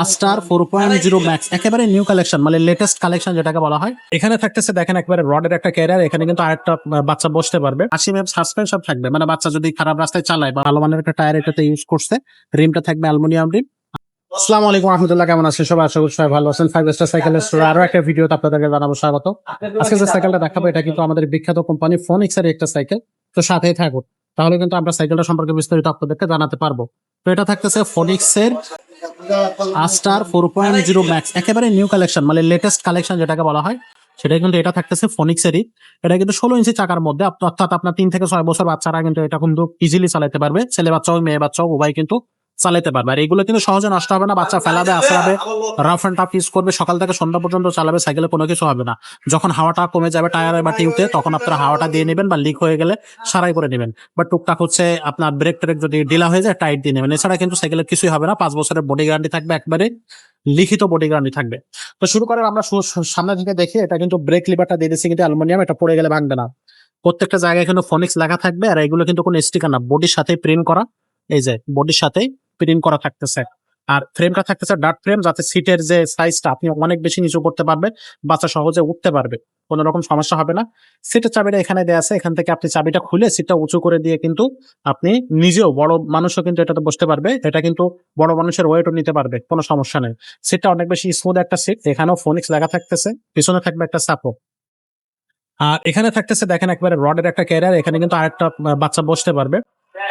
আস্টার 4.0 max একেবারে new collection, মানে latest collection যেটাকে বলা হয়। এখানে থাকতেছে দেখেন একবারে রডের একটা ক্যারিয়ার, এখানে কিন্তু আরেকটা বাচ্চা বসতে পারবে। 80 mm সাসপেনশন থাকবে, মানে বাচ্চা যদি খারাপ রাস্তায় চালায় বা ভালো মানের একটা টায়ার এটাতে ইউজ করছে। রিমটা থাকবে অ্যালুমিনিয়াম রিম। আসসালামু আলাইকুম রহমতুল্লাহ, কেমন আছেন সবাই? আশা করি সবাই ভালো আছেন। 5 স্টার সাইকেলের স্টোরে আরো একটা ভিডিওতে আপনাদেরকে জানাবো স্বাগত। আজকে যে সাইকেলটা দেখাবো এটা কিন্তু আমাদের বিখ্যাত কোম্পানি ফোনিক্স এর একটা সাইকেল। তো সাথেই থাকুন, তাহলে কিন্তু আমরা সাইকেলটা সম্পর্কে বিস্তারিত আপনাদেরকে জানাতে পারবো। তো এটা থাকতেছে ফোনিক্স এর আস্টার 4.0 ম্যাক্স একেবারে নিউ কালেকশন, মানে লেটেস্ট কালেকশন যেটাকে বলা হয়। সেটা কিন্তু এটা থাকতেছে ফোনিক্সেরই। এটা কিন্তু 16 ইঞ্চি চাকার মধ্যে, অর্থাৎ আপনার 3 থেকে 6 বছর বাচ্চারা কিন্তু এটা কিন্তু ইজিলি চালাতে পারবে। ছেলে বাচ্চা হোক মেয়ে বাচ্চা হোক উভয় কিন্তু চালাতে পারবে। আর এগুলো কিন্তু সহজে নষ্ট হবে না, বাচ্চা ফেলাবে আছড়াবে, রাফ এন্ড টাফ ইউজ করবে, সকাল থেকে সন্ধ্যা পর্যন্ত চালাবে, সাইকেলে কোনো কিছু হবে না। যখন হাওয়াটা কমে যাবে টায়ারে বা টিউতে, তখন আপনারা হাওয়াটা দিয়ে নেবেন বা লিক হয়ে গেলে সারাই করে নেবেন। বা টুকটাক হচ্ছে আপনার ব্রেক ট্রেক যদি ঢিলা হয়ে যায় টাইট দিয়ে নেবেন। এছাড়া কিন্তু সাইকেলের কিছুই হবে না। 5 বছরের বডি গ্যারান্টি থাকবে, একবারে লিখিত বডি গ্যারান্টি থাকবে। তো শুরু করেন আমরা সামনে থেকে দেখি। এটা কিন্তু ব্রেক লিভারটা দিয়ে দিচ্ছে কিন্তু অ্যালুমিনিয়াম, এটা পড়ে গেলে ভাঙবে না। প্রত্যেকটা জায়গায় কিন্তু ফোনিক্স লেখা থাকবে। আর এগুলো কিন্তু কোনো স্টিকার না, বডির সাথে প্রিন্ট করা। এই যে বডির সাথে প্রিন্ট করা থাকতেছে। আর ফ্রেমটা থাকতেছে ডার্ট ফ্রেম, যাতে সিটের যে সাইজটা আপনি অনেক বেশি নিচু করতে পারবেন, বাচ্চা সহজে উঠতে পারবে, কোনো রকম সমস্যা হবে না। সিটের চাবিটা এখানে দেওয়া আছে, এখান থেকে আপনি চাবিটা খুলে সিটটা উঁচু করে দিয়ে কিন্তু আপনি নিজেও, বড় মানুষও কিন্তু এটাতে বসতে পারবে। এটা কিন্তু বড় মানুষের ওয়েটও নিতে পারবে, কোনো সমস্যা নেই। সিটটা অনেক বেশি স্মুথ একটা সিট। এখানেও ফোনিক্স লেখা থাকতেছে, পিছনে থাকবে একটা সাপোর্ট। আর এখানে থাকতেছে দেখেন একবারে রডের একটা ক্যারিয়ার, এখানে কিন্তু আরেকটা বাচ্চা বসতে পারবে।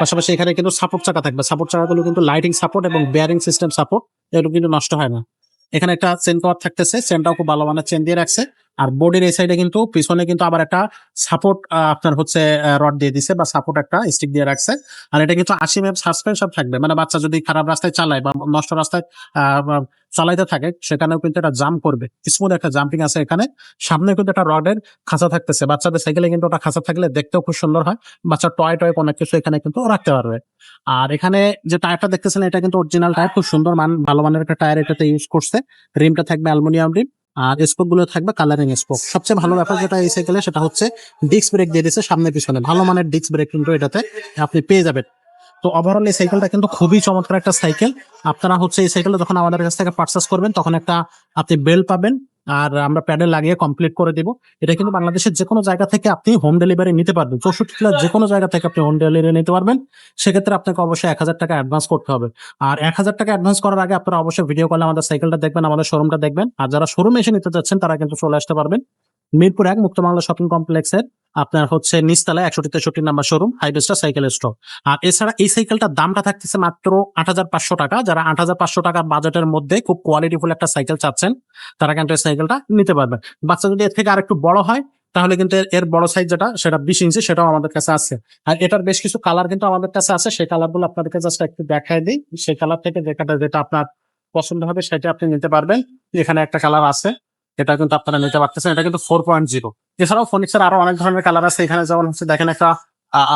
পাশাপাশি এখানে কিন্তু সাপোর্ট চাকা থাকবে। সাপোর্ট চাকাগুলো কিন্তু লাইটিং সাপোর্ট এবং বেয়ারিং সিস্টেম সাপোর্ট, এগুলো কিন্তু নষ্ট হয় না। এখানে একটা চেন কভার থাকতেছে, চেনটাও খুব ভালো মানের চেন দিয়ে রাখছে। আর বোর্ডের এই সাইডে কিন্তু পিছনে কিন্তু আবার একটা সাপোর্ট আপনার হচ্ছে রড দিয়ে দিছে, বা সাপোর্ট একটা স্টিক দিয়ে রাখছে। আর এটা কিন্তু 80 mm সাসপেনশন থাকবে, মানে বাচ্চা যদি খারাপ রাস্তায় চালায় বা নষ্ট রাস্তায় চালাইতে থাকে, সেখানেও কিন্তু এটা জাম্প করবে। স্মুথ একটা জাম্পিং আছে এখানে। সামনে কিন্তু একটা রডের খাঁচা থাকতেছে, বাচ্চাদের সাইকেলে কিন্তু ওটা খাঁচা থাকলে দেখতেও খুব সুন্দর হয়। বাচ্চার টয় টয় অনেক কিছু এখানে কিন্তু রাখতে পারবে। আর এখানে যে টায়ারটা দেখতেছেন এটা কিন্তু অরিজিনাল টায়ার, খুব সুন্দর ভালো মানের একটা টায়ার এটাতে ইউজ করছে। রিমটা থাকবে অ্যালুমিনিয়াম রিম। আর স্পোক গুলো থাকবে কালারিং স্পোক। সবচেয়ে ভালো ব্যাপার যেটা এই সাইকেলে, সেটা হচ্ছে ডিস্ক ব্রেক দিয়ে দিচ্ছে সামনে পিছনে। ভালো মানের ডিস্ক ব্রেক কিন্তু এটাতে আপনি পেয়ে যাবেন। তো ওভারঅল এই সাইকেলটা কিন্তু খুবই চমৎকার একটা সাইকেল। আপনারা হচ্ছে এই সাইকেলটা যখন আমাদের কাছ থেকে পারচেস করবেন, তখন একটা আপনি বেল্ট পাবেন, আর আমরা প্যাডেল লাগিয়ে কমপ্লিট করে দিব। এটা কিন্তু বাংলাদেশের যে কোনো জায়গা থেকে আপনি হোম ডেলিভারি নিতে পারবেন। 64 জেলার যে কোনো জায়গা থেকে আপনি হোম ডেলিভারি নিতে পারবেন। সেক্ষেত্রে আপনাকে অবশ্যই 1000 টাকা অ্যাডভান্স করতে হবে। আর 1000 টাকা অ্যাডভান্স করার আগে আপনারা অবশ্যই ভিডিও কলে আমাদের সাইকেলটা দেখবেন, আমাদের শোরুমটা দেখবেন। আর যারা শোরুমে এসে নিতে যাচ্ছেন তারা কিন্তু চলে আসতে পারবেন মিরপুর 1 মুক্ত বাংলা শপিং কমপ্লেক্সের আপনার হচ্ছে নিচতলায় 6163 নাম্বার শোরুম, হাইবেস্টার সাইকেল স্টোর। আর এছাড়া এই সাইকেলটার দামটা থাকতেছে মাত্র 8500 টাকা। যারা 8500 টাকা বাজেটের মধ্যে খুব কোয়ালিটিফুল একটা সাইকেল চাচ্ছেন, তারা কিন্তু এই সাইকেলটা নিতে পারবেন। বাচ্চা যদি এর থেকে আরেকটু বড় হয়, তাহলে কিন্তু এর বড় সাইজ যেটা, সেটা 20 ইঞ্চি, সেটাও আমাদের কাছে আছে। আর এটার বেশ কিছু কালার কিন্তু আমাদের কাছে আছে। সেই কালারগুলো আপনাদেরকে জাস্ট একটু দেখায় দিই। সেই কালার থেকে যেটা আপনার পছন্দ হবে সেটা আপনি নিতে পারবেন। এখানে একটা কালার আছে, এটা কিন্তু আপনারা নিতে পারতেছেন। এটা কিন্তু 4.0। এছাড়াও ফোনিক্সের আরো অনেক ধরনের কালার আছে। এখানে যেমন হচ্ছে দেখেন একটা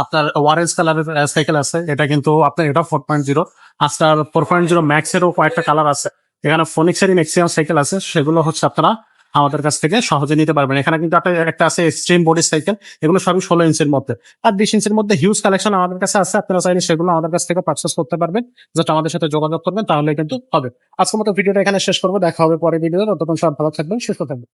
আপনার অরেঞ্জ কালারের সাইকেল আছে, এটা কিন্তু আপনার এটা 4.0। আস্টার 4.0 ম্যাক্স এরও কয়েকটা কালার আছে। এখানে ফোনিক্সেরই ম্যাক্সিমাম সাইকেল আছে, সেগুলো হচ্ছে আপনারা আমাদের কাছ থেকে সহজে নিতে পারবেন। এখানে কিন্তু একটা আছে এক্সট্রিম বডি সাইকেল, এগুলো সবই 16 ইঞ্চির মধ্যে। আর 20 ইঞ্চির মধ্যে হিউজ কালেকশন আমাদের কাছে আছে। আপনারা চাইলে সেগুলো আমাদের কাছ থেকে পারচেস করতে পারবেন। যেটা আমাদের সাথে যোগাযোগ করবেন, তাহলে কিন্তু হবে। আজকের মতো ভিডিওটা এখানে শেষ করবো। দেখা হবে পরে ভিডিও। ততক্ষণ সব ভালো থাকবেন, সুস্থ থাকবেন।